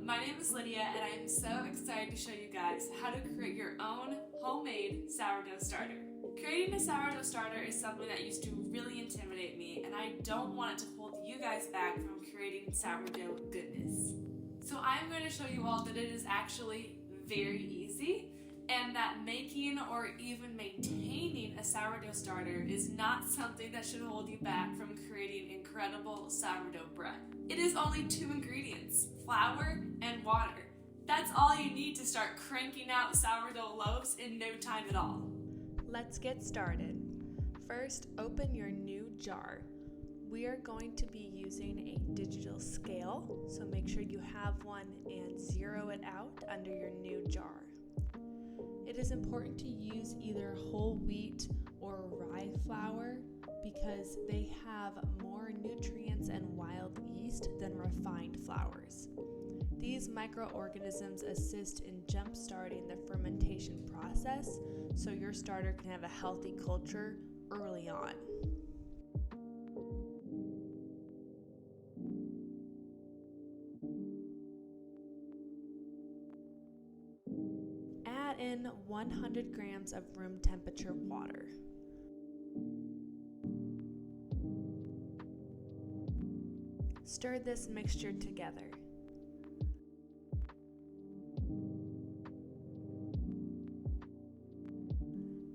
my name is Lydia and I'm so excited to show you guys how to create your own homemade sourdough starter. Creating a sourdough starter is something that used to really intimidate me, and I don't want it to hold you guys back from creating sourdough goodness. So I'm going to show you all that it is actually very easy, and that making or even maintaining a sourdough starter is not something that should hold you back from creating incredible sourdough bread. It is only 2 ingredients, flour and water. That's all you need to start cranking out sourdough loaves in no time at all. Let's get started. First, open your new jar. We are going to be using a digital scale, so make sure you have one and zero it out under your new jar. It is important to use either whole wheat or rye flour because they have more nutrients and wild yeast than refined flours. These microorganisms assist in jump-starting the fermentation process so your starter can have a healthy culture early on. Add in 100 grams of room temperature water. Stir this mixture together.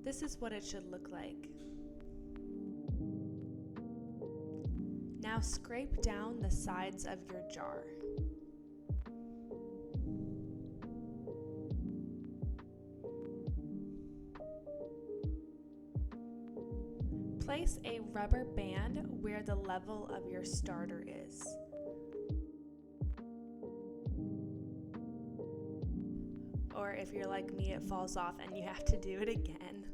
This is what it should look like. Now scrape down the sides of your jar. Place a rubber band where the level of your starter is. Or if you're like me, it falls off and you have to do it again.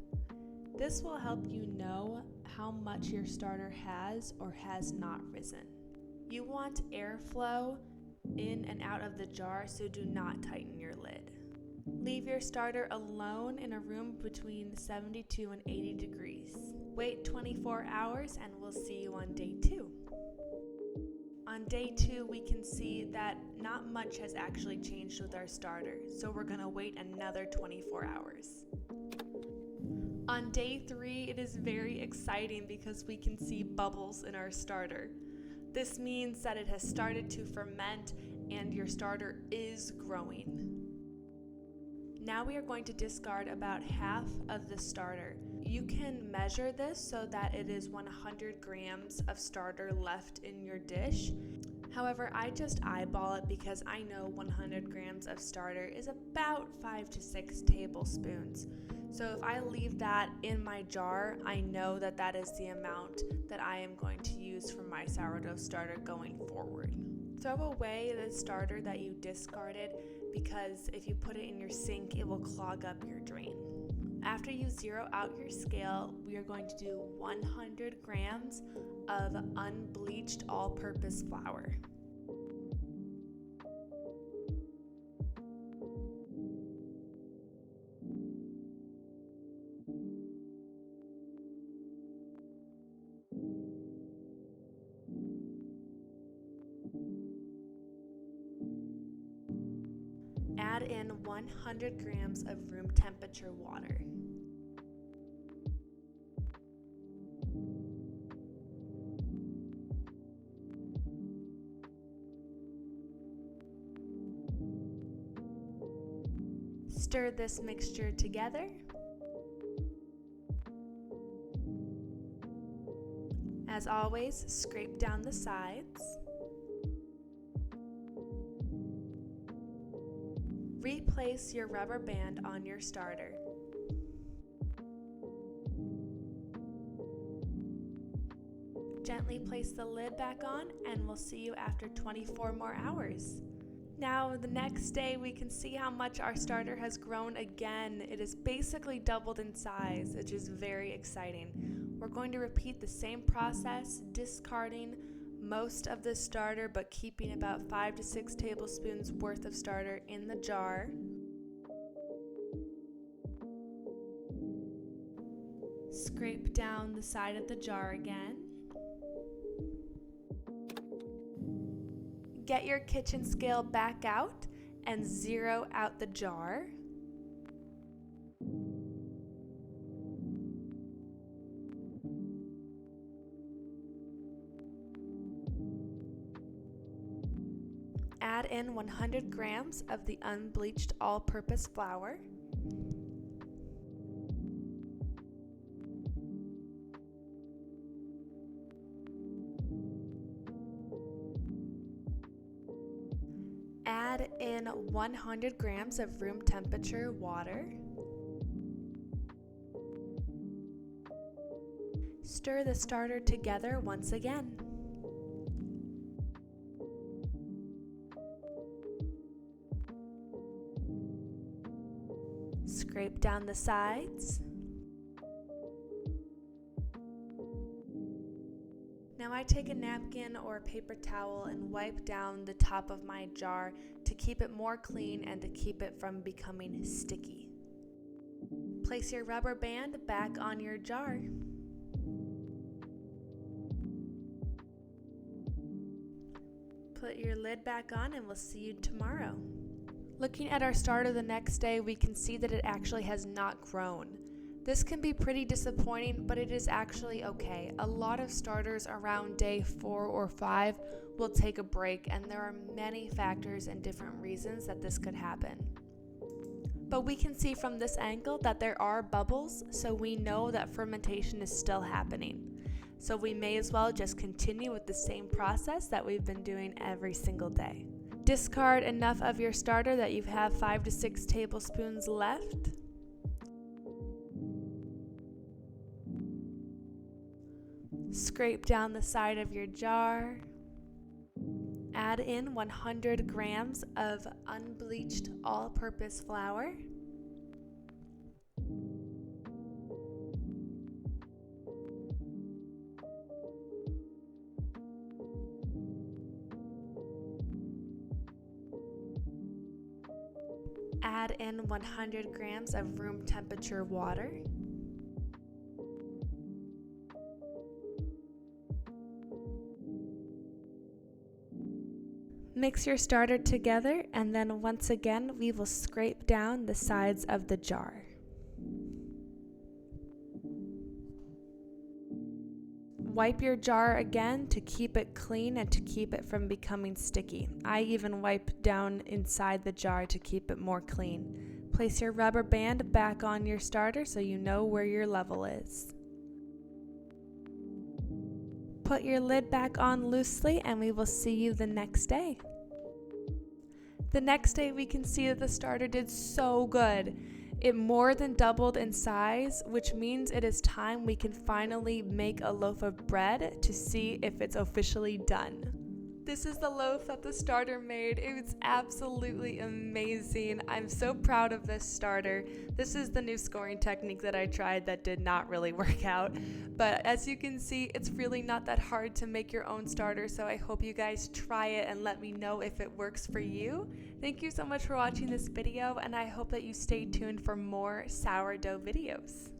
This will help you know how much your starter has or has not risen. You want airflow in and out of the jar, so do not tighten your lid. Leave your starter alone in a room between 72 and 80 degrees. Wait 24 hours and we'll see you on day 2. On day 2, we can see that not much has actually changed with our starter, so we're going to wait another 24 hours. On day 3, it is very exciting because we can see bubbles in our starter. This means that it has started to ferment and your starter is growing. Now we are going to discard about half of the starter. You can measure this so that it is 100 grams of starter left in your dish. However, I just eyeball it because I know 100 grams of starter is about 5 to 6 tablespoons. So if I leave that in my jar, I know that that is the amount that I am going to use for my sourdough starter going forward. Throw away the starter that you discarded because if you put it in your sink, it will clog up your drain. After you zero out your scale, we are going to do 100 grams of unbleached all-purpose flour. Add in 100 grams of room temperature water. Stir this mixture together. As always, scrape down the sides. Replace your rubber band on your starter. Gently place the lid back on and we'll see you after 24 more hours. Now the next day we can see how much our starter has grown again. It has basically doubled in size, which is very exciting. We're going to repeat the same process, discarding most of the starter but keeping about 5 to 6 tablespoons worth of starter in the jar. Scrape down the side of the jar again. Get your kitchen scale back out and zero out the jar. Add in 100 grams of the unbleached all-purpose flour. Add in 100 grams of room temperature water. Stir the starter together once again. Scrape down the sides. Now I take a napkin or a paper towel and wipe down the top of my jar to keep it more clean and to keep it from becoming sticky. Place your rubber band back on your jar. Put your lid back on and we'll see you tomorrow. Looking at our starter the next day, we can see that it actually has not grown. This can be pretty disappointing, but it is actually okay. A lot of starters around day 4 or 5 will take a break, and there are many factors and different reasons that this could happen. But we can see from this angle that there are bubbles, so we know that fermentation is still happening. So we may as well just continue with the same process that we've been doing every single day. Discard enough of your starter that you have 5 to 6 tablespoons left. Scrape down the side of your jar. Add in 100 grams of unbleached all-purpose flour. Add in 100 grams of room temperature water. Mix your starter together, and then once again we will scrape down the sides of the jar. Wipe your jar again to keep it clean and to keep it from becoming sticky. I even wipe down inside the jar to keep it more clean. Place your rubber band back on your starter so you know where your level is. Put your lid back on loosely and we will see you the next day. The next day we can see that the starter did so good. It more than doubled in size, which means it is time we can finally make a loaf of bread to see if it's officially done. This is the loaf that the starter made. It was absolutely amazing. I'm so proud of this starter. This is the new scoring technique that I tried that did not really work out. But as you can see, it's really not that hard to make your own starter, so I hope you guys try it and let me know if it works for you. Thank you so much for watching this video, and I hope that you stay tuned for more sourdough videos.